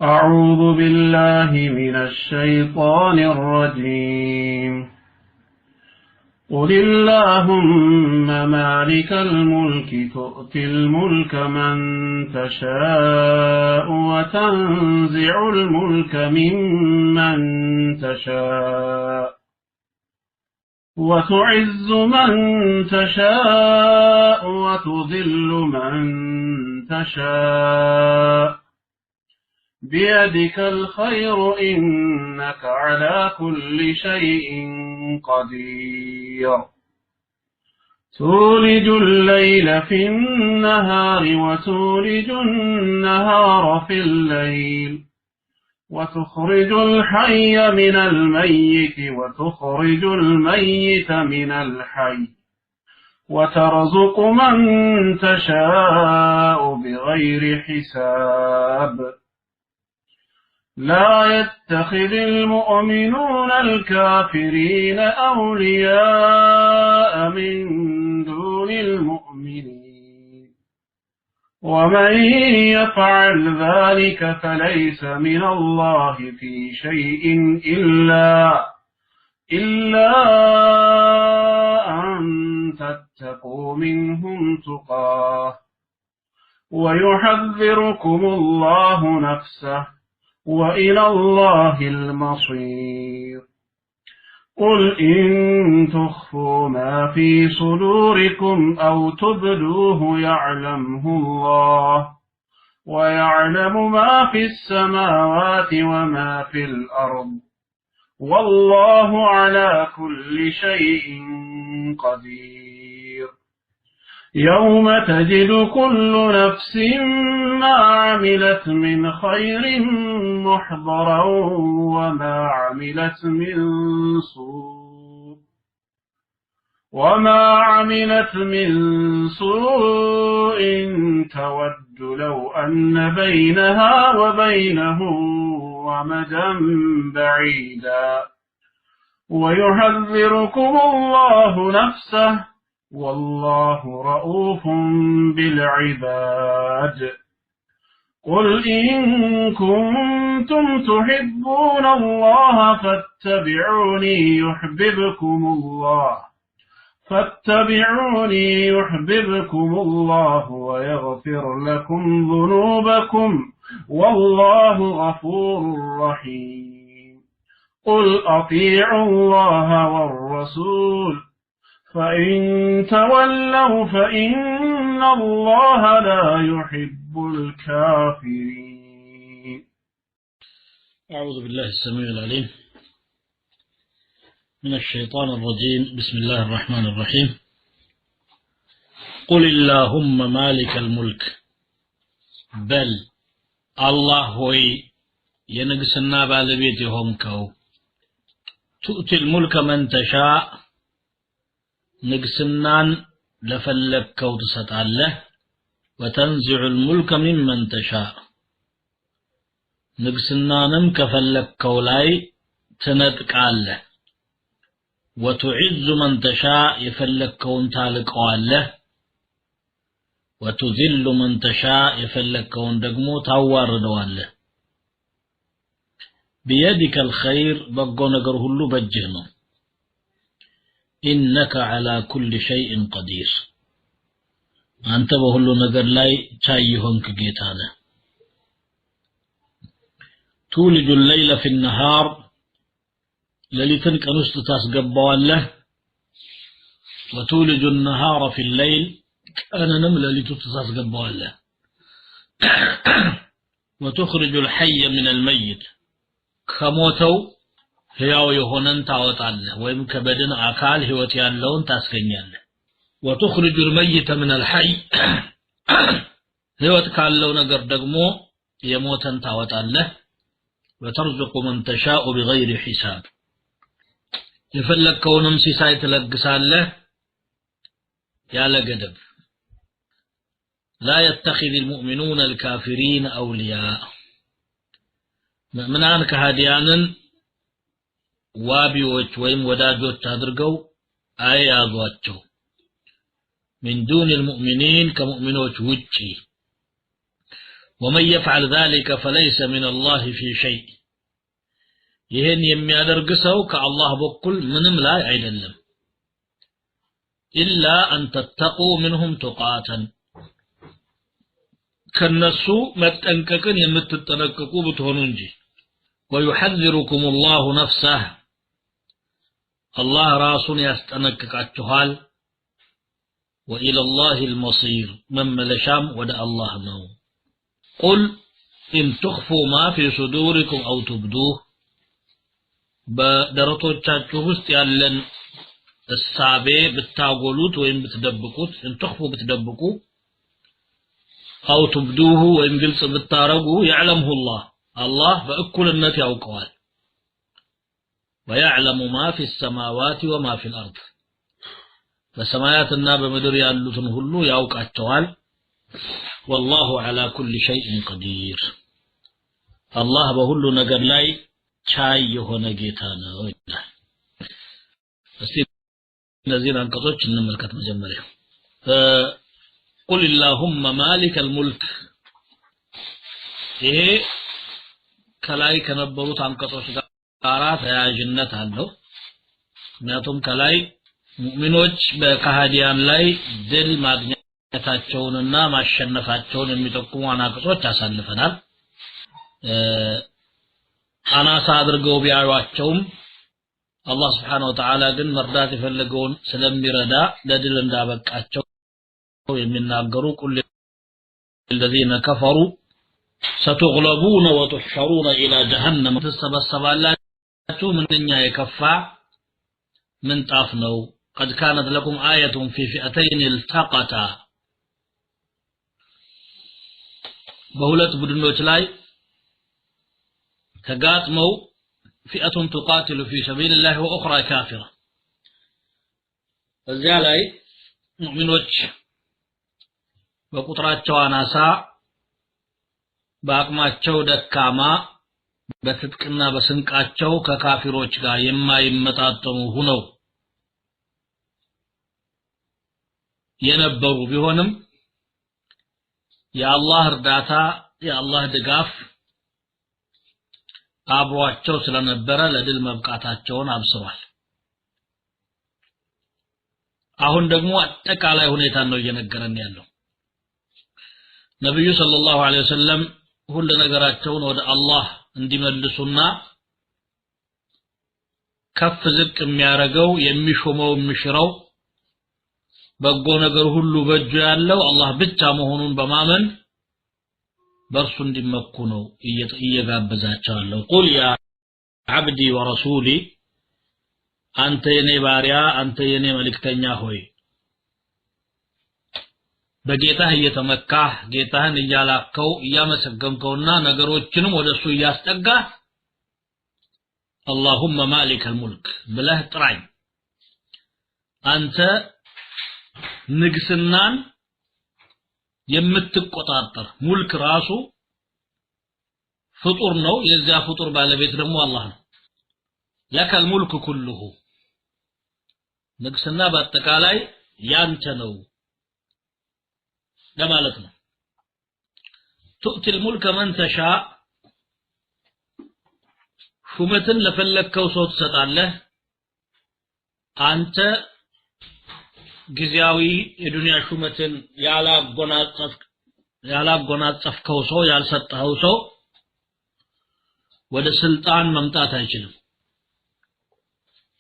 أعوذ بالله من الشيطان الرجيم. قل اللهم مالك الملك تؤتي الملك من تشاء وتنزع الملك ممن تشاء وتعز من تشاء وتذل من تشاء بيدك الخير إنك على كل شيء قدير. تولج الليل في النهار وتولج النهار في الليل وتخرج الحي من الميت وتخرج الميت من الحي وترزق من تشاء بغير حساب. لا يتخذ المؤمنون الكافرين أولياء من دون المؤمنين ومن يفعل ذلك فليس من الله في شيء إلا أن تتقوا منهم تقاه ويحذركم الله نفسه وإلى الله المصير. قل إن تخفوا ما في صدوركم أو تبدوه يعلمه الله ويعلم ما في السماوات وما في الأرض والله على كل شيء قدير. يوم تجد كل نفس ما عملت من خير محضرا وما عملت من سوء تود لو أن بينها وبينه أمدا بعيدا ويحذركم الله نفسه والله رؤوف بالعباد. قل إن كنتم تحبون الله فاتبعوني يحببكم الله ويغفر لكم ذنوبكم والله غفور رحيم. قل أطيعوا الله والرسول فإن تولوا فإن الله لا يحب الكافرين. أعوذ بالله السميع العليم من الشيطان الرجيم. بسم الله الرحمن الرحيم. قل اللهم مالك الملك بل الله هوي ينقسنا بالبيت همكو تؤتي الملك من تشاء نقسنان لفلكو تسطعله وتنزع الملك ممن تشاء نقسنانم كفلكو لاي تنطقاله وتعز من تشاء يفلكون تالقواله وتذل من تشاء يفلكون دغمو تاواردواله بيدك الخير بقو نغر هلو بجه ነው إنك على كل شيء قدير أنت بهلو نغر لاي چايهونك گيتانه. تولج الليل في النهار لليتن كنست تاسقبوالله وتولج النهار في الليل أنا نملة لتتاسقبوالله وتخرج الحي من الميت كموتو ሕያው የሆነን ታወጣለህ ወይም ከበድን አካል ህይወት ያለውን ታስገኛለህ وتخرج الميت من الحي ህይወት ካለው ነገር ደግሞ የሞተን ታወጣለህ وترزق من تشاء بغير حساب የፈለከውንም ሲሳይ ትለግሳለህ ያለ ገደብ لا يتخذ المؤمنون الكافرين أولياء ምእመናን ከሃዲያንን ዋቢዎች ወይም ወዳጆች አድርገው አያዟቸው من دون المؤمنين كمؤمنوች ውጪ ومن يفعل ذلك فليس من الله في شيء ይሄን የሚያደርግ ሰው ከአላህ በኩል ምንም ላይ አይደለም إلا أن تتقوا منهم تقاتا ከነሱ መጠንቀቅን የምትጠነቀቁ ብትሆኑ እንጂ ويحذركم الله نفسه الله ራሱን ያስጠነቅቃችኋል وإلى الله المصير مملشام ودى الله ነው قل إن تخفوا ما في صدوركم أو تبدوه በደረቶቻችሁ ውስጥ ያለን እሳቤ ብታጎሉት ወይም ብትደብቁት إن تخفوا ብትደብቁ أو تبدوه ወይም ግልጽ ብታረጉ يعلمه الله الله በእኩልነት ያውቀዋል ويعلم ما في السماوات وما في الأرض በሰማያትና በምድር ያሉትን ሁሉ ያውቃቸዋል والله على كل شيء قدير الله በሁሉ ነገር ላይ ቻይ የሆነ ጌታ ነው ይላል እስቲ እነዚህን አንቀጾች እንመልከት መጀመሪያ قل اللهم مالك الملك ይሄ ከላይ ከነበሩት አንቀጾች ጋር ተያያዥነት አለው ምክንያቱም ከላይ ሙእሚኖች በካሃዲያን ላይ ድል ማግኘታቸውንና ማሸነፋቸውን የሚጠቁሙ አንቀጾች አሳልፈናል አናሳ አድርገው ቢያዩአቸውም አላህ Subhanahu Wa Ta'ala ግን መርዳት የፈለገውን ስለሚረዳ ለድል እንዳበቃቸው የሚናገሩ ቁል الذين كفروا ستغلبون وتحشرون إلى جهنم تسبسبالاችሁ ምንኛ የከፋ ምንጣፍ ነው قد كانت لكم آية في فئتين التقتا በሁለት ቡድኖች ላይ ተጋጥመው فئة تقاتل في سبيل الله وأخرى كافرة እዚያ ላይ ሙእሚኖች በቁጥራቸው አናሳ በአቅማቸው ደካማ በትጥቅና በስንቃቸው ከካፊሮች ጋር የማይመጣጠኑ ሆነው የነበሩ ቢሆንም የአላህ እርዳታ የአላህ ድጋፍ አብሯቸው ስለነበረ ለድል መብቃታቸውን አብስሯል አሁን ደግሞ አጠቃላይ ሁኔታ ነው እየነገረን ያለው ነብዩ ሰለላሁ ዐለይሂ ወሰለም ሁሉ ነገራቸውን ወደ አላህ እንዲመልሱና ከፍ ዝቅ የሚያረጋው የሚሾመው የሚሽረው በጎ ነገር ሁሉ በእጁ ያለው አላህ ብቻ መሆኑን በማመን በርሱ እንዲመኩ ነው እየጋበዛቸው ያለው ቁል ያ አብዲ ወረሱሊ አንተ የኔ ባሪያ አንተ የኔ መልእክተኛ ሆይ በጌታህ እየተመካህ ጌታህን እያላከው እያመሰገንከውና ነገሮችንም ወደሱ እያስጠጋህ اللهم مالك الملك ብለህ ጥራኝ አንተ ንግስናን የምትቆጣጠር ሙልክ ራሱ ፍጡር ነው የዚያ ፍጡር ባለቤት ደግሞ አላህ ነው لك الملك كله ንግስና በአጠቃላይ ያንተ ነው ለማለት ነው تؤتي الملك من تشاء ሹመትን ለፈለከው ሰው ትሰጣለህ አንተ ጊዜያዊ የዱንያ ሹመትን ያላጎናጸፍከው ሰው ያልሰጠኸው ሰው ወደ ስልጣን መምጣት አይችልም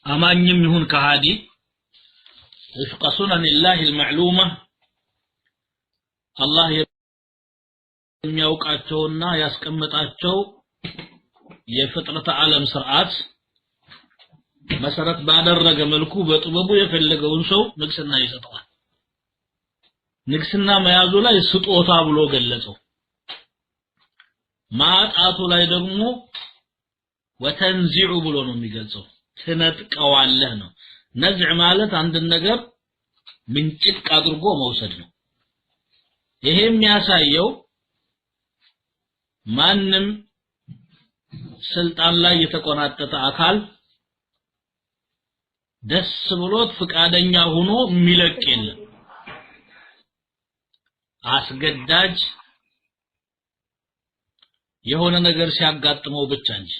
አማኝም ይሁን ከሃዲ ይፍቀሱና لله المعلومه አላህ የሚያውቃቸውና ያስቀምጣቸው የፍጥረት ዓለም ሥርዓት መሰረት ባደረገ መልኩ በጥበቡ የፈለገውን ሰው ንግስና ይሰጠዋል ንግስና መያዙ ላይ ስጦታ ብሎ ገለጸው ማጣቱ ላይ ደግሞ ወተንዚዑ ብሎ ነው የሚገልጸው ትነጥቀዋለህ ነው ነዝዕ ማለት አንድ ነገር ምንጭቅ አድርጎ መውሰድ ነው ይሄ የሚያሳየው ማንም ስልጣን ላይ የተቆናጠጠ አካል ደስ ብሎት ፍቃደኛ ሆኖ የሚለቅ የለም አስገዳጅ የሆነ ነገር ሲያጋጥመው ብቻ እንጂ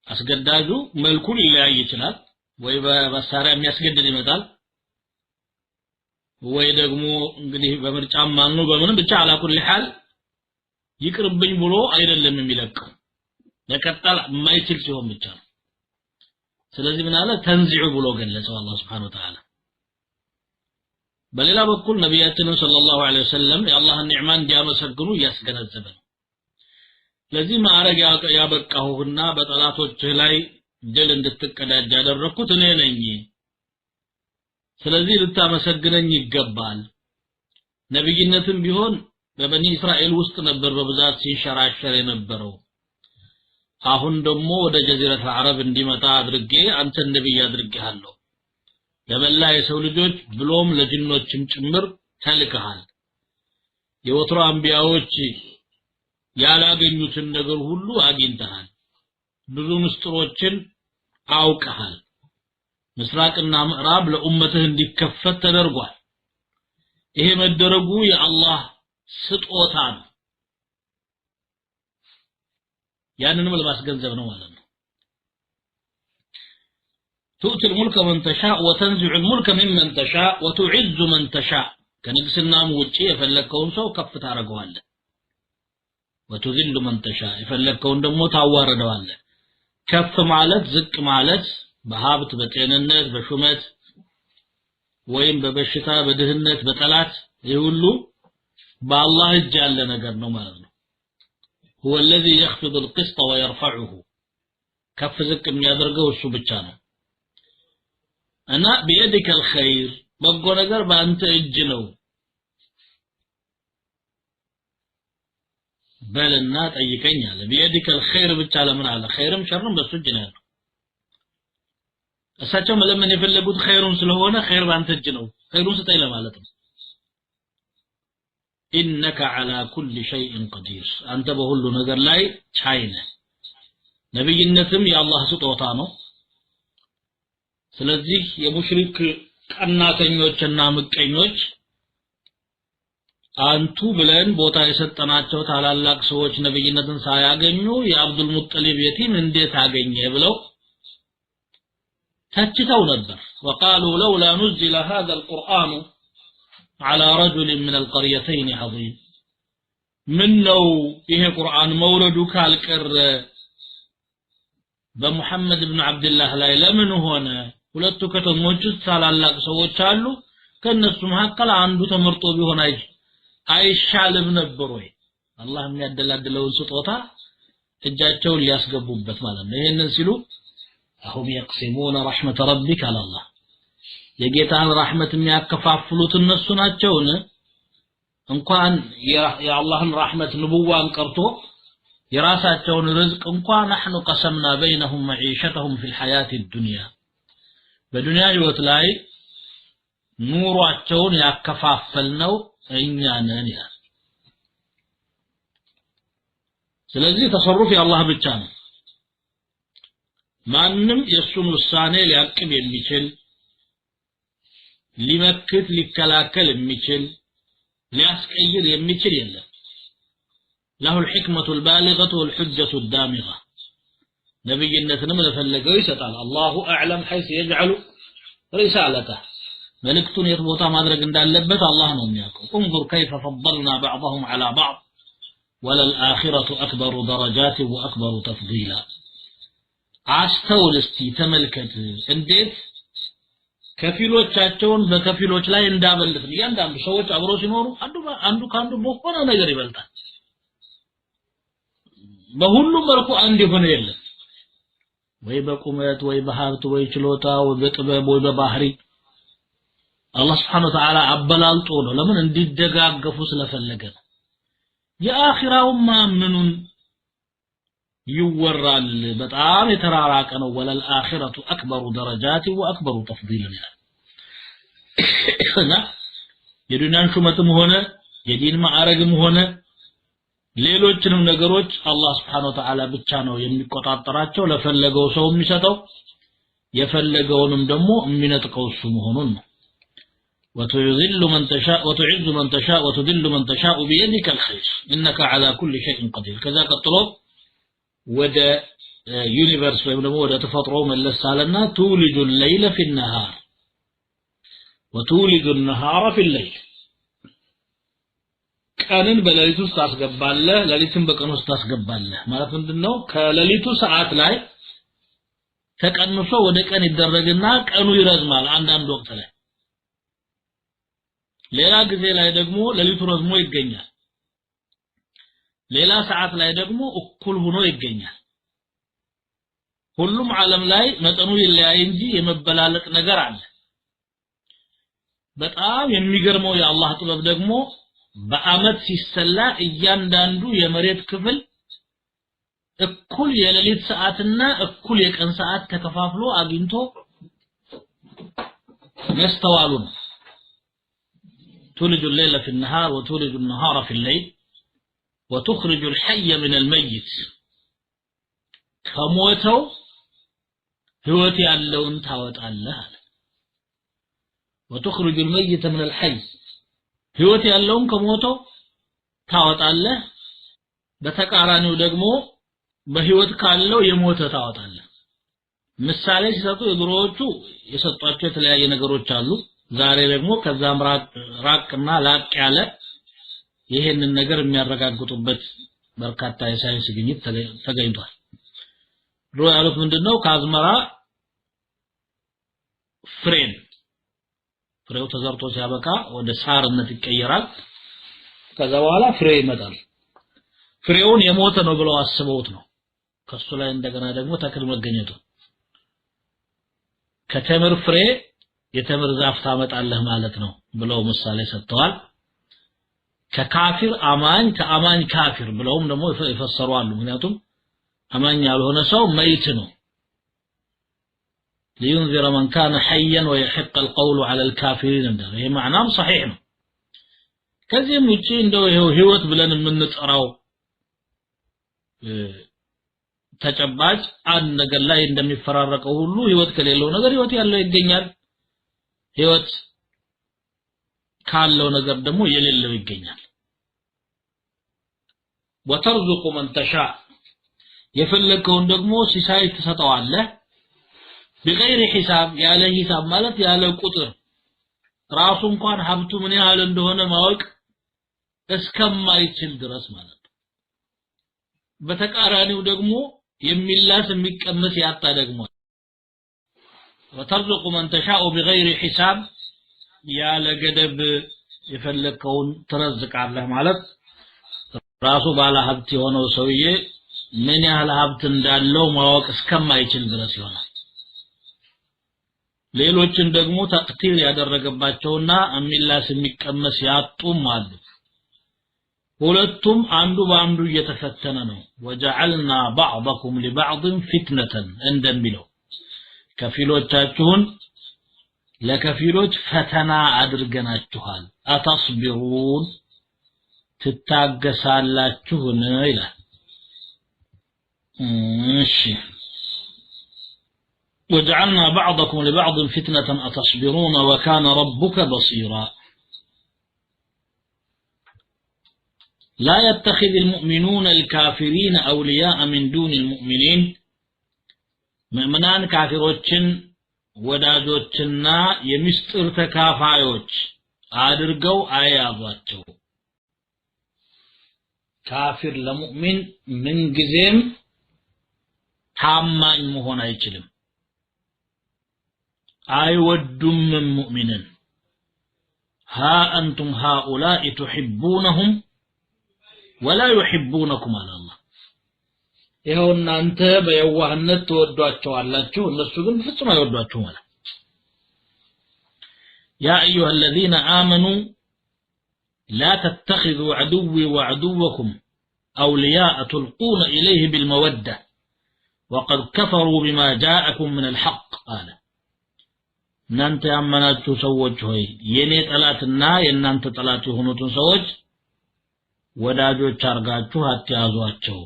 አስገዳጁ መልኩ ሊለያይ ይችላል ወይ በመሳሪያ የሚያስገድድ ይመጣል ወይ ደግሞ እንግዲህ በምርጫም ማኑ በምንም ብቻ አላኩል ሐል ይቅርብኝ ብሎ አይደለም የሚለቀው ለቀጣል የማይችል ሲሆን ብቻ ነው ስለዚህ ምን አለ ተንዚዑ ብሎ ገለጸው አላህ Subhanahu Wa Ta'ala በሌላ በኩል ነብያችን ሰለላሁ ዐለይሂ ወሰለም የአላህን ኒዕማ እንዲያመሰግኑ ያስገነዘበ ለዚህ ማዕረግ ያበቃሁና በጠላቶችህ ላይ ድል እንድትቀዳጅ ያደረኩት እኔ ነኝ ስለዚህ ልታመሰግነኝ ይገባል ነብይነትም ቢሆን በበኒ እስራኤል ውስጥ ነበር በብዛት ሲንሸራሸር የነበረው አሁን ደግሞ ወደ ጀዚረት አረብ እንዲመጣ አድርጌ አንተ ነብይ አድርጌሃለሁ ለበላ የሰው ልጆች ብሎም ለጅኖችም ጭምር ተልከሃል የወትሮ አንቢያዎች ያላገኙትን ነገር ሁሉ አግኝተሃል ብዙ ምስጥሮችን አውቀሃል ምስራቅና ምዕራብ ለኡመትህ እንዲከፈት ተደርጓል ይሄ መደረጉ የአላህ ስጦታ ነው ያንንም ለማስገንዘብ ነው ማለት ነው تؤتي الملك من تشاء وتنزع الملك ممن تشاء وتعز من تشاء كنقسنام وجي يفلكون سو كف ታረጋዋለህ وتذل من تشاء يفلكون ደግሞ ታዋረደዋለህ ከፍ ማለት ዝቅ ማለት በሀብት በጤንነት በሹመት ወይም በበሽታ በድህነት በጠላት ይሁሉ በአላህ እጅ ያለ ነገር ነው ማለት ነው هو الذي يخفض القسط ويرفعه ከፍ ዝቅ የሚያደርገው እሱ ብቻ ነው እና بيدك الخير በጎ ነገር በአንተ እጅ ነው በልና ጠይቀኛል بيدك الخير ብቻ ለምን አለ ኸይርም ሸርም በሱ እጅ ነው ያለው እሳቸው መለመን የፈለጉት ኸይሩን ስለሆነ ኸይር በአንተ እጅ ነው ኸይሩን ስጠኝ ለማለት ነው إنك على كل شيء قدير أنت بقول ነገር ላይ ቻይ ነህ ነብይነትም የአላህ ስጦታ ነው ስለዚህ የሙሽሪክ ቀናተኞችና ምቀኞች አንቱ ብለን ቦታ የሰጠናቸው ታላላቅ ሰዎች ነብይነትን ሳያገኙ የአብዱል ሙጠሊብ የቲም እንዴት አገኘ ብለው ተችተው ነበር وقالوا لولا نزل هذا القرآن على رجل من القريتين عظيم من لو ይሄ ቁርአን መውረዱ ካልቀረ በመሐመድ ኢብኑ አብዱላህ ላይ ለምን ሆነ ሁለቱ ከተሞች ታላላቅ ሰዎች አሉ ከነሱ መካከል አንዱ ተመርጦ ቢሆን አይሻልም ነበር ወይ አላህ የሚያደላድለው ስጦታ እጃቸውን ሊያስገቡበት ማለት ነው ይሄንን ሲሉ አሁን يقسمون رحمة ربك على الله የጌታን ረህመት የሚያከፋፍሉት እነሱ ናቸውን እንኳን የአላህን ረህመት ንቡዋን ቀርቶ የራሳቸውን ርዝቅ እንኳን نحن قسمنا بينهم معيشتهم في الحياة الدنيا በዱንያ ህይወት ላይ ኑሯቸውን ያከፋፈልነው እኛ ነን ይላል ስለዚህ ተሰሩፍ የአላህ ብቻ ነው ማንንም የሱን ውሳኔ ሊያቅብ የሚችል ሊመክት ሊከላከል የሚችል ሊያስቀይር የሚችል የለም له الحكمة البالغة والحجة الدامغة ነብይነትንም ለፈለገው ይሰጣል الله أعلم حيث يجعل رسالته መልእክቱን የት ቦታ ማድረግ እንዳለበት አላህ ነው የሚያውቀው انظر كيف فضلنا بعضهم على بعض وللآخرة أكبر درجات وأكبر تفضيلا አስተውል እስቲ ተመልከት እንዴት ከፊሎቻቸውን በከፊሎች ላይ እንዳበልጥን ያንዳንዱ ሰዎች አብሮ ሲኖሩ አንዱ ካንዱ በሆነ ነገር ይበልጣል በሁሉም መልኩ አንድ የሆነ የለም ወይ በቁመት ወይ በሀብት ወይ ችሎታ ወይ በጥበብ ወይ በባህሪ አላህ Subhanahu Wa Ta'ala አበላልጦ ነው ለምን እንዲደጋገፉ ስለፈለገ ነው የአኺራውማ ምኑን ይወራል በጣም የተራራቀ ነው ወለል አኺረቱ አክበሩ ደረጃት ወአክበሩ ተፍዲልን እና የዱንያን ሹመትም ሆነ የዲን ማዕረግም ሆነ ሌሎችንም ነገሮች አላህ Subhanahu Wa Ta'ala ብቻ ነው የሚቆጣጠራቸው ለፈለገው ሰው የሚሰጠው የፈለገውንም ደግሞ የሚነጥቀው እሱ መሆኑን ነው وتذل من تشاء وتعز من تشاء وتذل من تشاء بيدك الخير إنك على كل شيء قدير كذا قطلوا ودا يونيفرس ወይም ደግሞ ወደ ተፈጥሮ መለስ አለና تولج الليل في النهار وتولج النهار في الليل ቀንን በሌሊት ውስጥ አስገባለህ ሌሊትን በቀን ውስጥ አስገባለህ ማለት ምንድነው ከሌሊቱ ሰዓት ላይ ተቀንሶ ወደ ቀን ይደረግና ቀኑ ይረዝማል አንዳንድ ወቅት ላይ ሌላ ጊዜ ላይ ደግሞ ሌሊቱ ረዝሞ ይገኛል ሌላ ሰዓት ላይ ደግሞ እኩል ሆኖ ይገኛል ሁሉም ዓለም ላይ መጠኑ ይለያይ እንጂ የመበላለጥ ነገር አለ በጣም የሚገርመው የአላህ ጥበብ ደግሞ በአመት ሲሰላ እያንዳንዱ የመሬት ክፍል እኩል የሌሊት ሰዓትና እኩል የቀን ሰዓት ተከፋፍሎ አግኝቶ መስተዋሉ ነው تولج الليل في النهار وتولج النهار في الليل وتخرج الحي من الميت ከሞተው ህይወት ያለውን ታወጣለህ وتخرج الميت من الحي ህይወት ያለውን ከሞተው ታወጣለህ በተቃራኒው ደግሞ በህይወት ካለው የሞተ ታወጣለህ ምሳሌ ሲሰጡ የድሮዎቹ የሰጧቸው የተለያየ ነገሮች አሉ ዛሬ ደግሞ ከዛም ራቅና ላቅ ያለ ይሄንን ነገር የሚያረጋግጡበት በርካታ የሳይንስ ግኝት ተገኝቷል ድሮ ያሉት ምንድነው ከአዝመራ ፍሬው ተዘርቶ ሲያበቃ ወደ ሳርነት ይቀየራል ከዛ በኋላ ፍሬ ይመጣል ፍሬውን የሞተ ነው ብለው አስበውት ነው ከሱ ላይ እንደገና ደግሞ ተክል መገኘቱ ከተምር ፍሬ የተምር ዛፍ ታመጣለህ ማለት ነው ብለው ምሳሌ ሰጥተዋል ከካፊር አማኝ ከአማኝ ካፊር ብለውም ደግሞ ይፈሰራሉ ምክንያቱም አማኝ ያልሆነ ሰው መይት ነው لينذر من كان حيا ويحق القول على الكافرين ده ይሄ معناه صحيح ነው ከዚህም ውጪ እንደው ይሄው ህይወት ብለን የምንጠራው ተጨባጭ አንድ ነገር ላይ እንደሚፈራረቀው ሁሉ ህይወት ከሌለው ነገር ህይወት ያለው ይገኛል ህይወት ካለው ነገር ደግሞ የሌለው ይገኛል وترزق من تشاء የፈለከውን ደግሞ ሲሳይ ትሰጠዋለህ بغير حساب ያለ ሂሳብ ማለት ያለ ቁጥር ራሱ እንኳን ሀብቱ ምን ያህል እንደሆነ ማወቅ እስከማይችል ድረስ ማለት በተቃራኒው ደግሞ የሚላስ የሚቀመስ ያጣ ደግሞ وترزق من تشاء بغير حساب ያለ ገደብ የፈለከውን ትረዝቃለህ ማለት ራሱ ባለ ሀብት የሆነው ሰውዬ ምን ያህል ሀብት እንዳለው ማወቅ እስከማይችል ድረስ ይሆናል ሌሎችን ደግሞ ተቅቲል ያደረገባቸውና የሚላስ የሚቀመስ ያጡም አሉ ሁለቱም አንዱ በአንዱ እየተፈተነ ነው وجعلنا بعضكم لبعض فتنة እንደሚለው ከፊሎቻችሁን ለከፊሎች ፈተና አድርገናችኋል አتصبرون ትታገሳላችሁን ይላል እሺ وجعلنا بعضكم لبعض فتنة أتصبرون وكان ربك بصيرا لا يتخذ المؤمنون الكافرين أولياء من دون المؤمنين مؤمنان كافروچن وداجوچنا يمستر تكافايوچ አድርገው አያዟቸው ካፊር ለሙእሚን ምን ጊዜም ታማኝ መሆን አይችልም አይወዱም ሙእሚንን ها أنتم هؤلاء تحبونهم ولا يحبونكم على الله ይሄው እናንተ በየዋህነት ተወዷቸዋላችሁ እነሱ ግን ፍጹም አይወዷችሁም ማለት يا أيها الذين آمنوا لا تتخذوا عدوي وعدوكم أولياء تلقون إليه بالمودة وقد كفروا بما جاءكم من الحق قال እናንተ ያመናችሁ ሰዎች ሆይ የኔ ጠላትና የናንተ ጠላት የሆኑትን ሰዎች ወዳጆች አርጋችሁ አትያዟቸው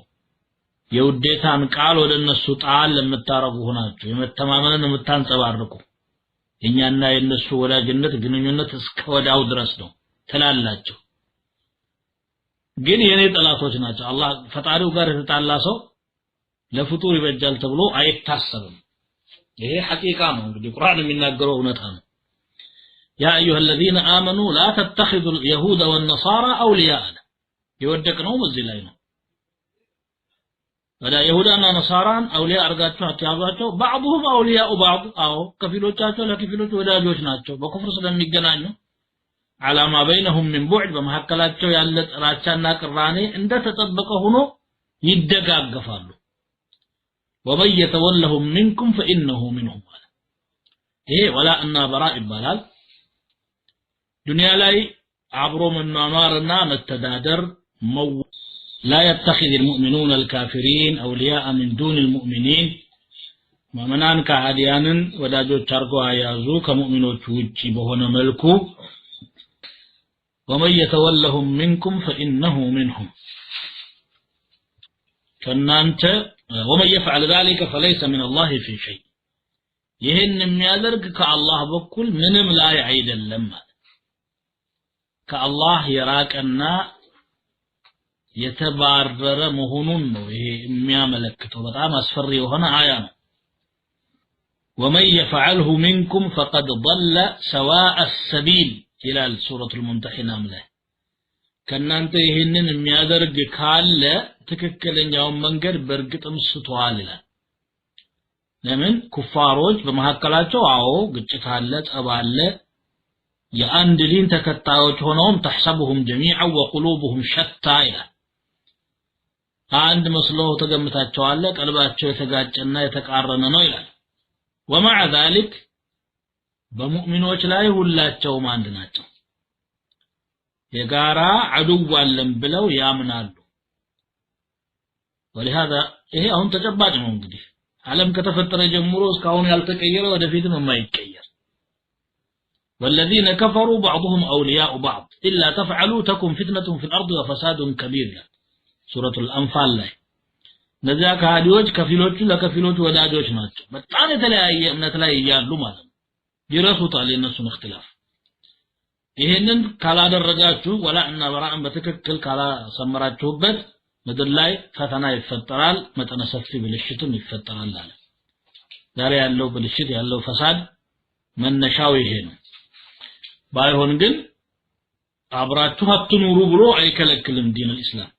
የውዴታን ቃል ወደ እነሱ ጣል ለምታረጉ ሆናችሁ የመተማመንን የምታንጸባርቁ የኛና የነሱ ወዳጅነት ግንኙነት እስከ ወዳው ድረስ ነው ተላላቸው ግን የኔ ጠላቶች ናቸው አላህ ፈጣሪው ጋር የተጣላ ሰው ለፍጡር ይበጃል ተብሎ አይታሰብም ይሄ ሐቂቃ ነው እንግዲህ ቁርአን የሚናገረው እውነታ ነው يا ايها الذين امنوا لا تتخذوا اليهود والنصارى اولياء يودقنوا በዚህ ላይ ነው ወዳ ይሁዳና ነሳራን አውሊያ አርጋቸው አትያዟቸው بعضهم اولياء بعض አው ከፊሎቻቸው ለከፊሎች ወዳጆች ናቸው በኩፍር ስለሚገናኙ على ما بينهم من بعد በመሐከላቸው ያለ ጥላቻና ቅራኔ እንደተጠበቀ ሆኖ ይደጋገፋሉ ومن يتولهم منكم فانه منهم ይሄ ولا ان براء ይባላል ዱንያ ላይ አብሮ መኗኗርና መተዳደር لا يتخذ المؤمنون الكافرين اولياء من دون المؤمنين ሙእሚናን ከሃዲያንን ወዳጆች አርገው ያዙ ከሙእሚኖች ውጪ በሆነ መልኩ ومن يتولهم منكم فانه منهم ከናንተ ومن يفعل ذلك فليس من الله في شيء ይሄን የሚያደርግ ከአላህ በኩል ምንም ላይ አይደለም ከአላህ የራቀና የተባረረ መሆኑን ነው ይሄ የሚያመለክተው በጣም አስፈሪ የሆነ አያ ነው ومن يفعله منكم فقد ضل سواء السبيل الى سوره الممتحنه ላይ ከናንተ ይሄንን የሚያደርግ ካለ ትክክለኛው መንገድ በርግጥም ስተዋል ይላል ለምን ኩፋሮች በመሐከላቸው አዎ ግጭት አለ ጸብ አለ የአንድ ዲን ተከታዮች ሆነውም ተحسبهم جميعا وقلوبهم شتى ይላል አንድ መስለው ተገምታቸው አለ ቀልባቸው የተጋጨና የተቃረነ ነው ይላል ومع ذلك በሙእሚኖች ላይ ሁላቸውም አንድ ናቸው የጋራ አዱው አለም ብለው ያምናሉ ولهذا ይሄ አሁን ተጨባጭ ነው እንግዲህ ዓለም ከተፈጠረ ጀምሮ እስካሁን ያልተቀየረ ወደፊትም የማይቀየር والذين كفروا بعضهم اولياء بعض الا تفعلوا تكن فتنه في الارض وفساد كبير سوره الانفال ላይ ነዚያ ከሃዲዎች ከፊሎቹ ለከፊሎቹ ወዳጆች ናቸው በጣም የተለያየ እምነት ላይ ያሉ ማለት ነው ይረሱታል የነሱን اختلاف ይሄንን ካላደረጋችሁ ወላ እና በራን በትክክል ካላሰመራችሁበት ምድር ላይ ፈተና ይፈጠራል መጠነ ሰፊ ብልሽትም ይፈጠራል አለ ዛሬ ያለው ብልሽት ያለው ፈሳድ መነሻው ይሄ ነው ባይሆን ግን አብራችሁ አትኑሩ ብሎ አይከለክልም ዲን الاسلام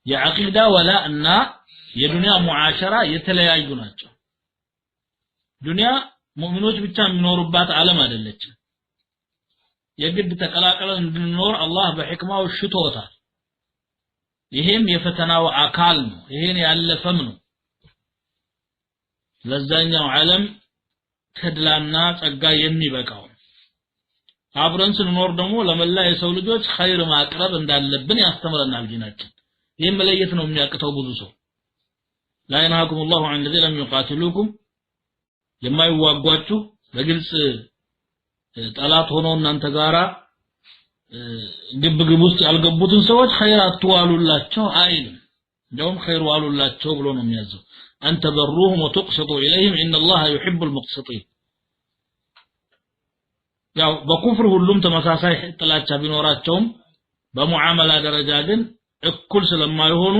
የአቂዳ ወላ እና የዱንያ ሙዓሸራ የተለያዩ ናቸው ዱንያ ሙእሚኖች ብቻ የሚኖሩባት ዓለም አይደለችም የግድ ተቀላቀለን እንድንኖር አላህ በሕክማው ሽቶታል ይሄም የፈተናው አካል ነው ይሄን ያለፈም ነው ለዛኛው ዓለም ተድላና ጸጋ የሚበቃው አብረን ስንኖር ደግሞ ለመላ የሰው ልጆች ኸይር ማቅረብ እንዳለብን ያስተምረናል ዲናችን ይሄን መለየት ነው የሚያቅተው ብዙ ሰው لا ينهاكم الله عن الذين لم يقاتلوكم የማይዋጓችሁ በግልጽ ጠላት ሆነው እናንተ ጋራ ግብግብ ውስጥ ያልገቡትን ሰዎች ኸይር አትዋሉላቸው አይልም እንደውም ኸይር ዋሉላቸው ብሎ ነው የሚያዘው አንተ በሩህም وتقسطوا اليهم ان الله يحب المقسطين ያው በኩፍር ሁሉም ተመሳሳይ ጥላቻ ቢኖራቸውም በሙዓመላ ደረጃ ግን እኩል ስለማይሆኑ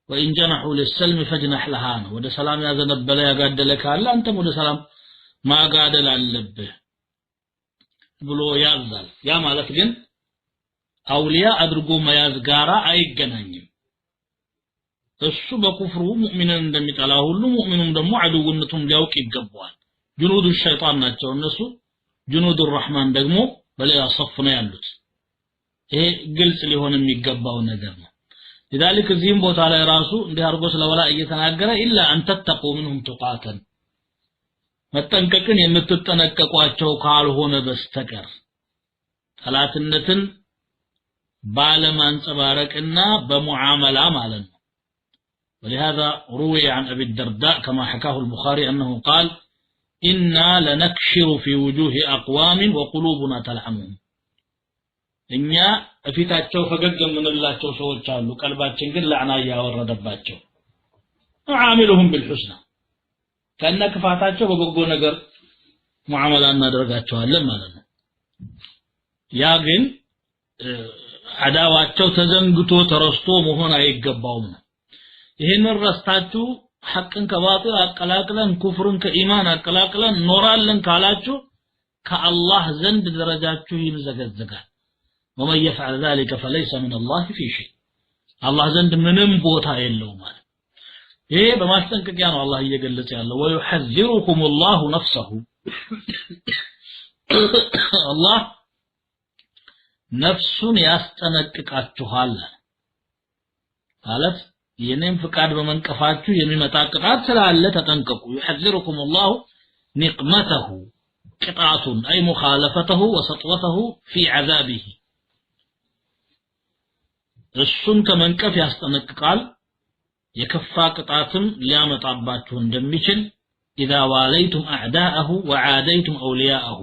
وان جنحوا للسلم فاجنح لها ወደ ሰላም ያዘነበለ ያጋደለ ካለ አንተም ወደ ሰላም ማጋደል አለብህ ብሎ ያዛል ያ ማለት ግን አውሊያ አድርጎ መያዝ ጋራ አይገናኝም እሱ በኩፍሩ ሙእሚንን እንደሚጠላ ሁሉ ሙእሚኑም ደግሞ አድውነቱን ሊያውቅ ይገባዋል ጁኑዱ ሸይጣን ናቸው እነሱ ጁኑዱ الرحማን ደግሞ በሌላ صف ነው ያሉት ይሄ ግልጽ ሊሆን የሚገባው ነገር ነው لذلك እዚህም ቦታ ላይ ራሱ እንዲህ አርጎ ስለወላ እየተናገረ إلا أن تتقوا منهم تقاتا መጠንቀቅን የምትጠነቀቋቸው ካልሆነ በስተቀር ጠላትነትን ባለማንጸባረቅና በሙዓመላ ማለት ነው ولهذا روي عن ابي الدرداء كما حكاه البخاري انه قال إنا لنكشر في وجوه اقوام وقلوبنا تلعنهم እኛ እፊታቸው ፈገግ የምንላቸው ሰዎች አሉ ቀልባችን ግን ለዕና ያወረደባቸው عاملهم بالحسنى ከነክፋታቸው በበጎ ነገር ሙዓመላ እናደርጋቸዋለን ማለት ነው ያ ግን አዳዋቸው ተዘንግቶ ተረስቶ መሆን አይገባውም ይሄንን ረስታችሁ ሐቅን ከባጢል አቀላቅለን ኩፍርን ከኢማን አቀላቅለን ኖራለን ካላችሁ ከአላህ ዘንድ ደረጃችሁ ይምዘገዘጋል ومن يفعل ذلك فليس من الله في شيء الله ዘንድ ምንም ቦታ የለውም ማለት ይሄ በማስጠንቀቂያ ነው አላህ እየገለጸ ያለው ويحذركم الله نفسه الله ነፍሱን ያስጠነቅቃችኋል ማለት የኔም ፍቃድ በመንቀፋችሁ የሚመጣ ቅጣት ስላለ ተጠንቀቁ يحذركم الله نقمته قطعة أي مخالفته وسطوته في عذابه እሱን ከመንቀፍ ያስጠነቅቃል የከፋ ቅጣትም ሊያመጣባችሁ እንደሚችል إذا واليتم أعداءه وعاديتم أولياءه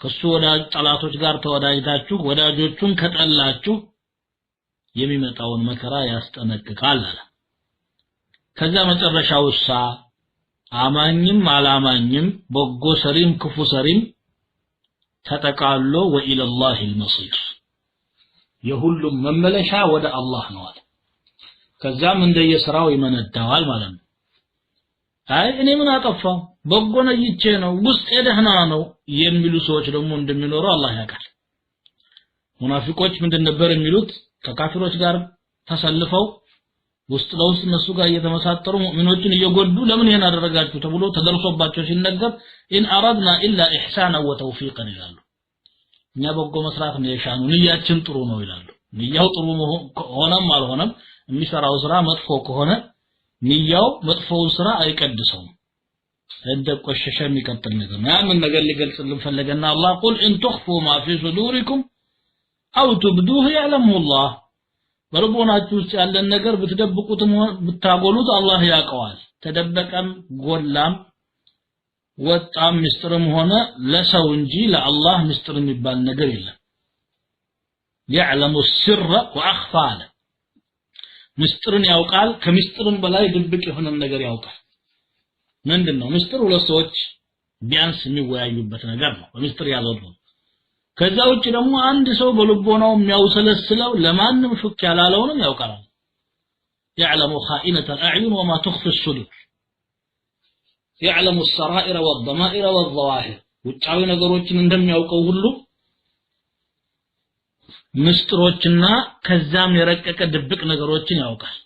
ከሱ ወዳጅ ጠላቶች ጋር ተወዳጅታችሁ ወዳጆቹን ከጠላችሁ የሚመጣውን መከራ ያስጠነቅቃል አለ ከዛ መጨረሻውሳ አማኝም አላማኝም በጎ ሰሪም ክፉ ሰሪም ተጠቃሎ وإلى الله المصير የሁሉም መመለሻ ወደ አላህ ነው አለ ከዛም እንደየሥራው ይመነዳዋል ማለት ነው አይ እኔ ምን አጠፋው በጎ ነይቼ ነው ውስጥ ደህና ነው የሚሉ ሰዎች ደግሞ እንደሚኖሩ አላህ ያውቃል ሙናፊቆች ምንድን ነበር የሚሉት ከካፊሮች ጋር ተሰልፈው ውስጥ ለውስጥ እነሱ ጋር እየተመሳጠሩ ሙእሚኖችን እየጎዱ ለምን ይሄን አደረጋችሁ ተብሎ ተደርሶባቸው ሲነገር ኢን አረድና ኢላ ኢህሳና ወተውፊቀን ይላሉ እኛ በጎ መስራት ነው የሻኑ ንያችን ጥሩ ነው ይላሉ ንያው ጥሩ ሆነም አልሆነም የሚሰራው ስራ መጥፎ ከሆነ ንያው መጥፎው ስራ አይቀድሰውም እንደቆሸሸ የሚቀጥል ነገር ነው ያንን ነገር ሊገልጽልን ፈለገና አላህ ቁል ኢን تخفوا ما في صدوركم او تبدوه يعلمه الله በልቦናችሁ ውስጥ ያለን ነገር ብትደብቁትም ብታጎሉት አላህ ያውቀዋል ተደበቀም ጎላም ወጣም ምስጥርም ሆነ ለሰው እንጂ ለአላህ ምስጥር የሚባል ነገር የለም يعلم السر واخفى ምስጥርን ያውቃል ከምስጥርም በላይ ድብቅ የሆነ ነገር ያውቃል ምንድነው ምስጥር ሁለት ሰዎች ቢያንስ የሚወያዩበት ነገር ነው በምስጥር ያዘው ከዛ ውጭ ደግሞ አንድ ሰው በልቦናው የሚያውሰለስለው ለማንም ሹክ ያላለውንም ያውቃል يعلم خائنة الأعين وما تخفي الصدور يعلم السرائر والضمائر والظواهر ውጫዊ ነገሮችን እንደሚያውቀው ሁሉ ምስጥሮችና ከዛም የረቀቀ ድብቅ ነገሮችን ያውቃል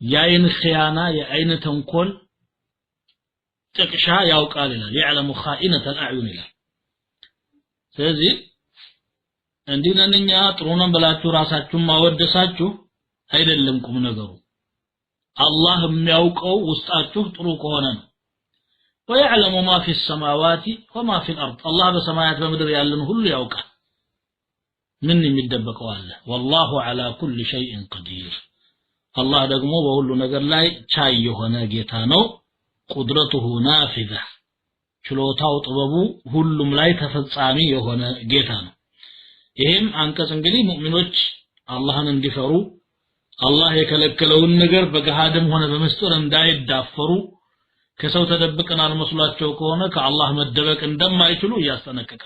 ያይን ኺያና የአይን ተንኮል ጥቅሻ ያውቃል ይላል يعلم خائنة الأعين ይላል ስለዚህ እንዲነኛ ጥሩነን ብላችሁ ራሳችሁን ማወደሳችሁ አይደለም ቁም ነገሩ አላህ የሚያውቀው ውስጣችሁ ጥሩ ከሆነ ነው ويعلم ما في السماوات وما في الأرض الله በሰማያት በምድር ያለን ሁሉ ያውቃል ምን የሚደበቀው አለ والله على كل شيء قدير الله ደግሞ በሁሉ ነገር ላይ ቻይ የሆነ ጌታ ነው قدرته نافذة ችሎታው ጥበቡ ሁሉም ላይ ተፈጻሚ የሆነ ጌታ ነው ይሄም አንቀጽ እንግዲህ ሙእሚኖች አላህን እንዲፈሩ አላህ የከለከለውን ነገር በገሃድም ሆነ በመስጠር እንዳይዳፈሩ ከሰው ተደብቀን አልመስሏቸው ከሆነ ከአላህ መደበቅ እንደማይችሉ ያስጠነቀቀ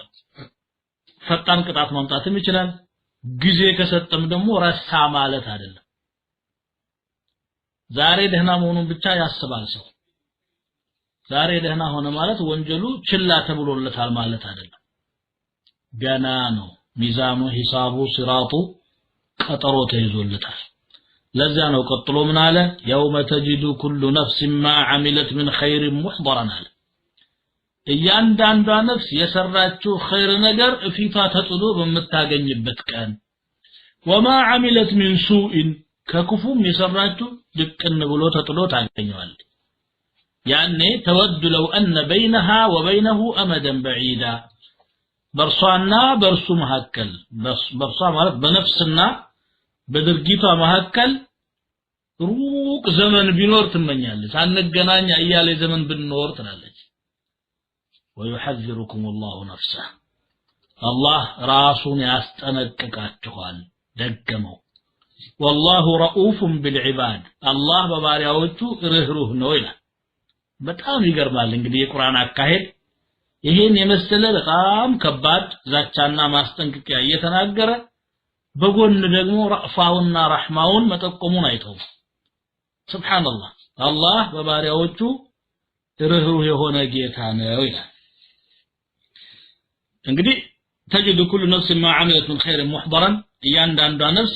ፈጣን ቅጣት ማምጣትም ይችላል ጊዜ ከሰጠም ደግሞ ረሳ ማለት አይደለም ዛሬ ደህና መሆኑን ብቻ ያስባል ሰው ዛሬ ደህና ሆነ ማለት ወንጀሉ ችላ ተብሎለታል ማለት አይደለም ገና ነው ሚዛኑ ሂሳቡ ሲራጡ ቀጠሮ ተይዞለታል ለዛ ነው ቀጥሎ ምን አለ يوم تجد كل نفس ما عملت من خير محضرا አለ እያንዳንዷ ነፍስ የሰራችው ኸይር ነገር እፊቷ ተጥሎ በመታገኝበት ቀን وما عملت من سوء ከክፉም የሰራችው ድቅን ብሎ ተጥሎ ታገኘዋል ያኔ ተወድ لو ان بينها وبينه امدا بعيدا በርሷና በርሱ መሐከል በርሷ ማለት በነፍስና በድርጊቷ መሐከል ሩቅ ዘመን ቢኖር ትመኛለች አንገናኛ እያለ ዘመን ብንኖር ትላለች ويحذركم الله نفسه الله راسون ያስጠነቅቃችኋል ደገመው والله رؤوف بالعباد الله በባሪያዎቹ ርህሩህ ነው ይላል በጣም ይገርማል እንግዲህ የቁርአን አካሄድ ይሄን የመሰለ በጣም ከባድ ዛቻና ማስጠንቀቂያ እየተናገረ በጎን ደግሞ ረፋውና ረህማውን መጠቆሙን አይተው ሱብሃንአላህ አላህ በባሪያዎቹ ርህሩህ የሆነ ጌታ ነው ይላል እንግዲህ تجد كل نفس ما عملت من خير محضرا እያንዳንዷ ነፍስ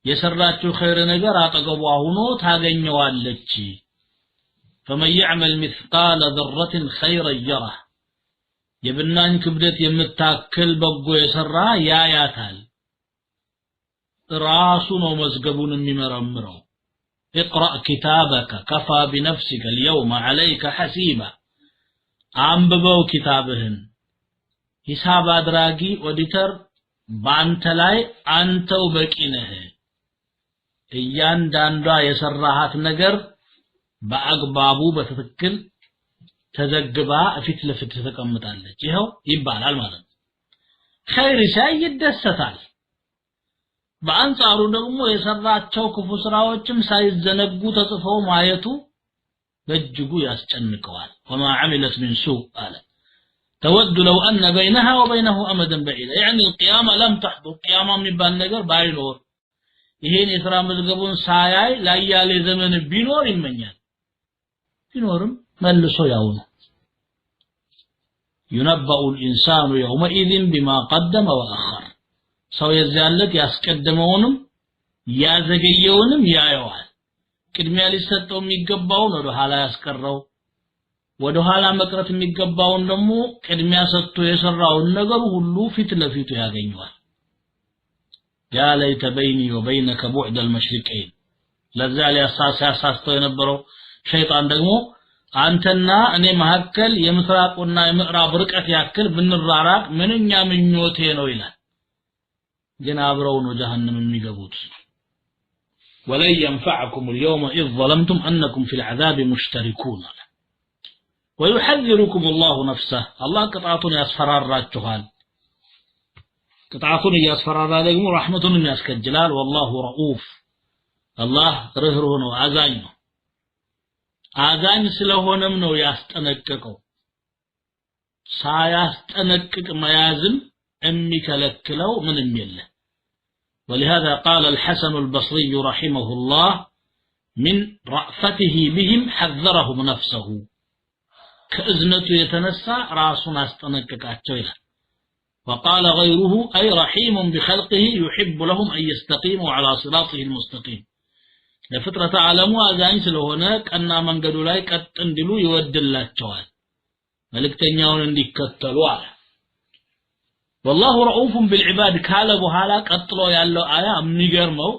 የሰራችው ኸይር ነገር አጠገቧ ሆኖ ታገኘዋለች فمن يعمل مثقال ذرة خيرا يره የብናኝ ክብደት የምታክል በጎ የሰራ ያያታል ራሱ ነው መዝገቡን የሚመረምረው اقرأ كتابك كفى بنفسك اليوم عليك حسيبا አንብበው ኪታብህን ሂሳብ አድራጊ ኦዲተር ባንተ ላይ አንተው በቂ ነህ እያንዳንዷ የሰራሃት ነገር በአግባቡ በትክክል ተዘግባ ፊት ለፊት ተቀምጣለች ይሄው ይባላል ማለት ነው ኸይር ሳይ ይደሰታል በአንጻሩ ደግሞ የሰራቸው ክፉ ስራዎችም ሳይዘነጉ ተጽፈው ማየቱ በእጅጉ ያስጨንቀዋል وما عملت من سوء قال تود لو ان بينها وبينه امدا بعيدا يعني القيامه لم تحضر قيامه የሚባል ነገር ባይኖር ይሄን የሥራ መዝገቡን ሳያይ ላያሌ ዘመን ቢኖር ይመኛል ቢኖርም መልሶ ያው ነው ينبأ الانسان يومئذ بما قدم واخر ሰው የዚያለት ያስቀደመውንም ያዘገየውንም ያየዋል ቅድሚያ ሊሰጠው የሚገባውን ወደ ኋላ ያስቀረው ወደ ኋላ መቅረት የሚገባውን ደግሞ ቅድሚያ ሰጥቶ የሰራውን ነገር ሁሉ ፊት ለፊቱ ያገኘዋል يا ليت بيني وبينك بعد المشرقين ለዛ ሊያሳሳስተው የነበረው ሸይጣን ደግሞ አንተና እኔ መሐከል የምስራቁና የምዕራብ ርቀት ያክል ብንራራቅ ምንኛ ምኞቴ ነው ይላል ግን አብረው ነው ጀሃነም የሚገቡት ولن ينفعكم اليوم إذ ظلمتم أنكم في العذاب مشتركون ويحذركم الله نفسه الله قطعتون يسفراراتكم قطعتون يسفرار ደግሞ رحمتون ያስከጅላል والله رؤوف الله ርህሩህ ነው አዛኝ ነው አዛኝ ስለሆነም ነው ያስጠነቀቀው ሳያስጠነቅቅ መያዝም የሚከለክለው ምንም የለም ولهذا قال الحسن البصري رحمه الله من رأفته بهم حذرهم نفسه كأذنته يتنسى راسنا استنككاتቸው ይላል وقال غيره أي رحيم بخلقه يحب لهم أن يستقيموا على صراطه المستقيم ለፍጥረተ ዓለሙ አዛኝ ስለሆነ ቀና መንገዱ ላይ ቀጥ እንዲሉ ይወድላቸዋል መልእክተኛውን እንዲከተሉ አለ والله رؤوف بالعباد ካለ በኋላ ቀጥሎ ያለው አያ የሚገርመው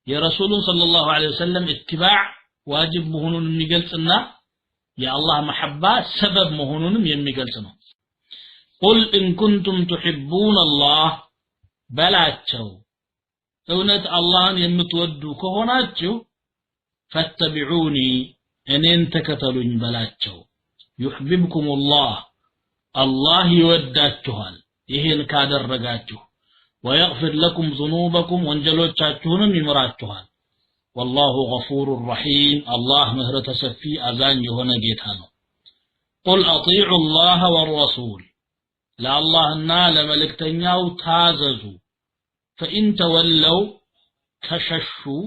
የረሱሉን ሰለላሁ ዐለይሂ ወሰለም ኢትባዕ ዋጅብ መሆኑን የሚገልጽና የአላህ መሐባ ሰበብ መሆኑንም የሚገልጽ ነው قل إن كنتم تحبون الله በላቸው እውነት አላህን የምትወዱ ከሆናችሁ فاتبعوني እኔን ተከተሉኝ በላቸው يحببكم الله الله ይወዳችኋል ይሄን ካደረጋችሁ ويغفر لكم ذنوبكم ወንጀሎቻችሁንም ይምራችኋል والله غفور رحيم الله ምህረተ ሰፊ አዛኝ የሆነ ጌታ ነው قل اطيعوا الله والرسول ለአላህና ለመልእክተኛው ታዘዙ فإن تولوا كششوا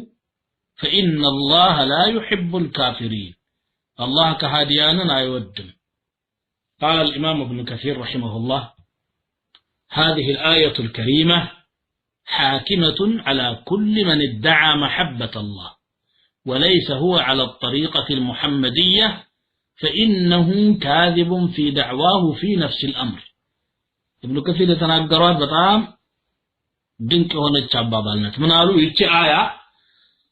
فإن الله لا يحب الكافرين الله كهاديانا አይወድም قال الإمام ابن كثير رحمه الله هذه الآية الكريمة حاكمة على كل من ادعى محبة الله وليس هو على الطريقة المحمدية فإنه كاذب في دعواه في نفس الأمر ابن كثير تناقرات بطام ድንቅ ሆነች አባባልነት ምን አሉ ይቺ አያ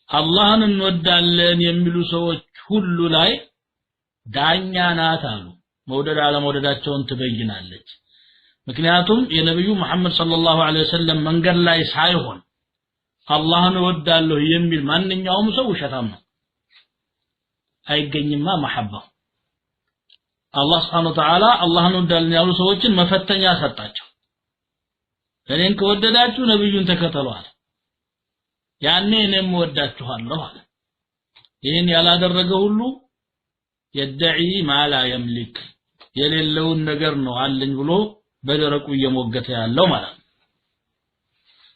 አላህን እንወዳለን የሚሉ ሰዎች ሁሉ ላይ ዳኛ ናት አሉ መውደድ አለመውደዳቸውን ትበይናለች ምክንያቱም የነብዩ መሐመድ ሰለላሁ ዐለይሂ ወሰለም መንገድ ላይ ሳይሆን አላህን እወዳለሁ የሚል ማንኛውም ሰው ውሸታም ነው አይገኝማ መሐባ አላህ Subhanahu Wa Ta'ala አላህን እወዳለን ያሉ ሰዎችን መፈተኛ ሰጣቸው እኔን ከወደዳችሁ ነብዩን ተከተሉ አለ ያኔ እኔም ወዳችኋለሁ አለ ይሄን ያላደረገ ሁሉ يدعي ما لا يملك የሌለውን ነገር ነው አለኝ ብሎ በደረቁ እየሞገተ ያለው ማለት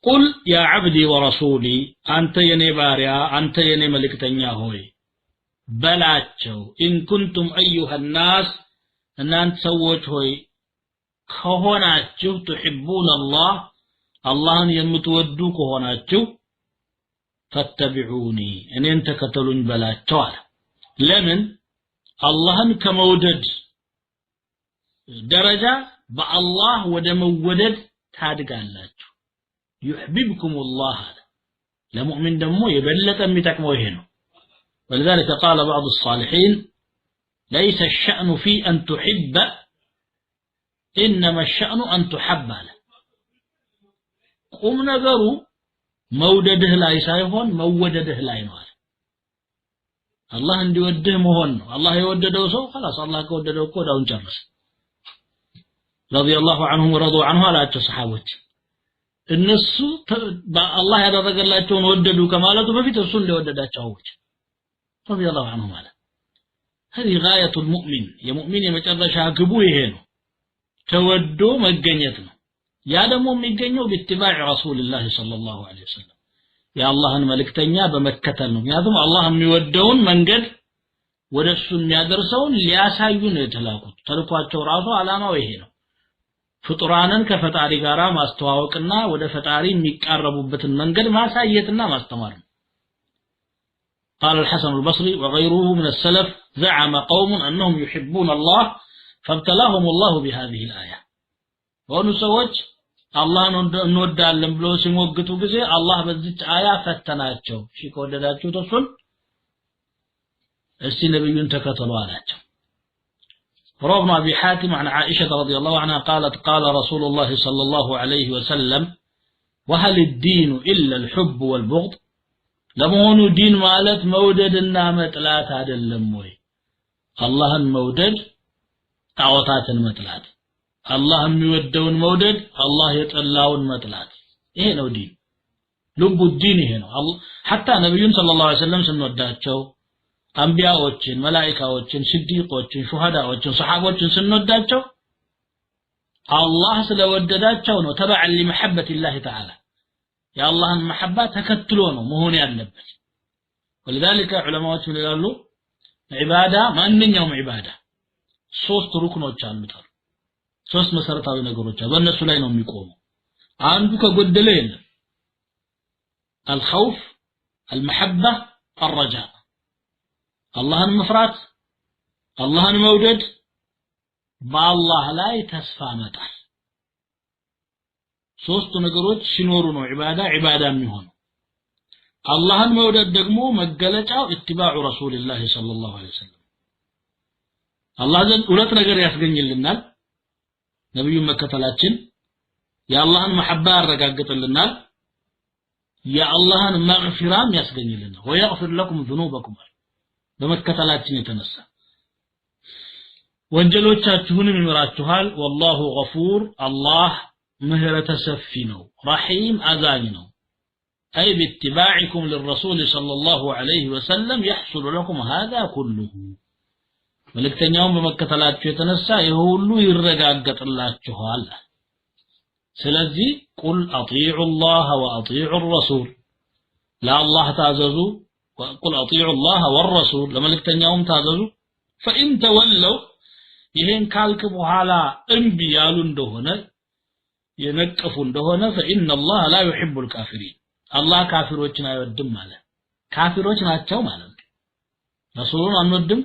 قل يا عبدي ورسولي አንተ የኔ ባሪያ አንተ የኔ መልእክተኛ ሆይ በላቸው إن كنتم أيها الناس እናንተ ሰዎች ሆይ ከሆናችሁ تحبون الله አላህን የምትወዱ ከሆናችሁ فاتبعوني እኔን ተከተሉኝ በላቸው አለ ለምን አላህን ከመውደድ ደረጃ በአላህ ወደ መወደድ ታድጋላችሁ يحببكم الله ለሙእሚን ደግሞ የበለጠ የሚጠቅመው ይሄ ነው ولذلك قال بعض الصالحين ليس الشأن في أن تحب إنما الشأن أن تحب قم ነገሩ መውደድህ ላይ ሳይሆን መወደድህ ላይ ነው አላህ እንዲወድህ መሆን ነው አላህ የወደደው ሰው خلاص አላህ ከወደደው እኮ ዳውን ጨርስ رضي الله عنهم ورضوا عنه አላቸው ሰሃቦች እነሱ በአላህ ያደረገላቸውን ወደዱ ከማለቱ በፊት እሱ እንደወደዳቸው አውጭ رضي الله عنهم ማለት هذه غاية المؤمن የሙእሚን የመጨረሻ ግቡ ይሄ ነው ተወዶ መገኘት ነው ያ ደግሞ የሚገኘው በትባዕ ረሱልላህ ሰለላሁ ዐለይሂ ወሰለም የአላህን መልእክተኛ በመከተል ነው ያቱም አላህ የሚወደውን መንገድ ወደሱ የሚያደርሰውን ሊያሳዩ ነው የተላኩት ተልኳቸው ራሱ አላማው ይሄ ነው ፍጡራንን ከፈጣሪ ጋራ ማስተዋወቅና ወደ ፈጣሪ የሚቃረቡበትን መንገድ ማሳየትና ማስተማር ነው قال الحسن البصري وغيره من السلف زعم قوم أنهم يحبون الله فابتلاهم الله بهذه الآية ወኑ ሰዎች አላህን እንወዳለን ብለው ሲሞግቱ ጊዜ አላህ በዚች አያ ፈተናቸው እሺ ከወደዳችሁ ተሱን እስቲ ነብዩን ተከተሉ አላቸው روى أبي حاتم عن عائشة رضي الله عنها قالت قال رسول الله صلى الله عليه وسلم وهل الدين إلا الحب والبغض لمون دين مالت موددنا مطلات አይደለም ወይ አላህን መውደድ ጣዖታትን መጥላት አላህ የሚወደውን መውደድ አላህ የጠላውን መጥላት ይሄ ነው ዲን ልቡ ዲን ይሄ ነው حتى ነብዩን ሰለላሁ ዐለይሂ ወሰለም ስንወዳቸው አንቢያዎችን መላእክቶችን ሲዲቆችን ሹሃዳዎችን ሰሃቦችን ስንወዳቸው አላህ ስለወደዳቸው ነው ተበع لمحبة الله تعالى يا الله المحبة ተከትሎ ነው መሆን ያለበት ولذلك ዑለማዎች ምን ይላሉ ዒባዳ ማንኛውም ዒባዳ ሶስት ሩክኖች አሉት ሶስት መሰረታዊ ነገሮች በእነሱ ላይ ነው የሚቆመው አንዱ ከጎደለ የለም الخوف المحبة الرجاء አላህን መፍራት አላህን መውደድ በአላህ ላይ ተስፋ መጣል ሶስቱ ነገሮች ሲኖሩ ነው ዒባዳ የሚሆነው አላህን መውደድ ደግሞ መገለጫው ኢትባዑ ረሱልላህ ሰለላሁ ዐለይሂ ወሰለም አላህ ዘንድ ሁለት ነገር ያስገኝልናል ነብዩን መከተላችን የአላህን መሐባ ያረጋግጥልናል የአላህን መግፊራም ያስገኝልናል ወይغفر لكم ذنوبكم በመከተላችን የተነሳ ወንጀሎቻችሁንም ይምራችኋል والله غفور الله ምህረተ ሰፊ ነው رحيم አዛኝ ነው أي باتباعكم للرسول صلى الله عليه وسلم يحصل لكم هذا كله መልእክተኛውን በመከተላችሁ የተነሳ ይሁሉ ይረጋገጥላችኋል ስለዚህ ቁል አጢዑ الله واطيعوا الرسول لا الله تعززوا وقل اطيعوا الله والرسول ለመልእክተኛውም ታዘዙ فإن تولوا ይሄን ካልክ በኋላ እንቢ ያሉ እንደሆነ የነቀፉ እንደሆነ فإن الله لا يحب الكافرين الله ካፊሮችን አይወድም ማለት ካፊሮች ናቸው ማለት ረሱሉን አንወድም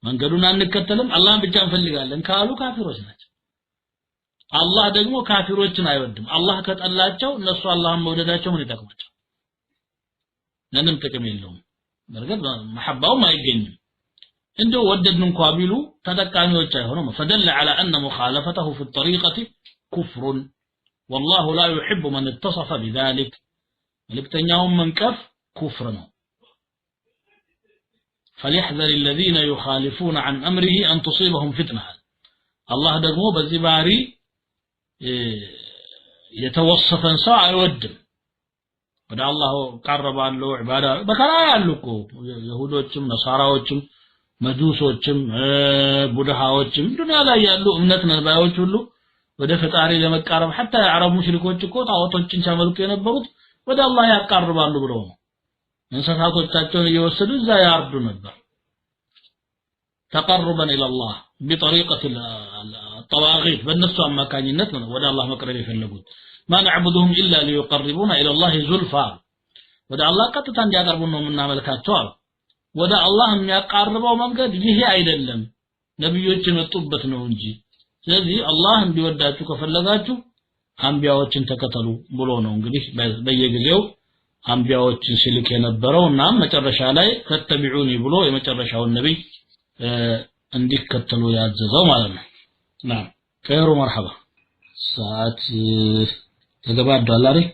መንገዱን አንከተልም አላህን ብቻ እንፈልጋለን ካሉ ካፊሮች ናቸው አላህ ደግሞ ካፊሮችን አይወድም አላህ ከጠላቸው እነሱ አላህን መውደዳቸው ምን ይጠቅማቸው ምንም ጥቅም የለውም በርግጥ መሐባውም አይገኝም እንደው ወደድን እንኳን ቢሉ ተጠቃሚዎች አይሆኑም فدل على ان مخالفته في الطريقه كفر والله لا يحب من اتصف بذلك መልእክተኛውን መንቀፍ ኩፍር ነው فليحذر الذين يخالفون عن امره ان تصيبهم فتنه الله ደግሞ በዚህ ባህሪ የተወሰፈን ሰው አይወድም ወደ አላህ ቀርባለው ዒባዳ በከራ ያሉኮ ይሁዶችም ነሳራዎችም መጁሶችም ቡድሃዎችም ዱንያ ላይ ያሉ እምነት ነባዮች ሁሉ ወደ ፈጣሪ ለመቃረብ حتى የአረብ ሙሽሪኮች እኮ ጣዖቶችን ሲያመልኩ የነበሩት ወደ አላህ ያቃርባሉ ብለው ነው እንስሳቶቻቸውን እየወሰዱ እዛ ያርዱ ነበር تقربا الى الله بطريقه الطواغيت በእነሱ አማካኝነት ነው ወደ አላህ መቅረብ የፈለጉት ما نعبدهم الا ليقربونا الى الله زلفى ወደ አላህ ቀጥታ እንዲያቀርቡ ነው የምናመልካቸው አሉ ወደ አላህ የሚያቃርበው መንገድ ይሄ አይደለም ነብዮች የመጡበት ነው እንጂ ስለዚህ አላህ እንዲወዳችሁ ከፈለጋችሁ አንቢያዎችን ተከተሉ ብሎ ነው እንግዲህ በየጊዜው አንቢያዎችን ሲልክ የነበረውና መጨረሻ ላይ ተተቢዑኒ ብሎ የመጨረሻውን ነብይ እንዲከተሉ ያዘዘው ማለት ነው ና ከይሩ መርሐባ ሰዓት ተገባዷል አይደል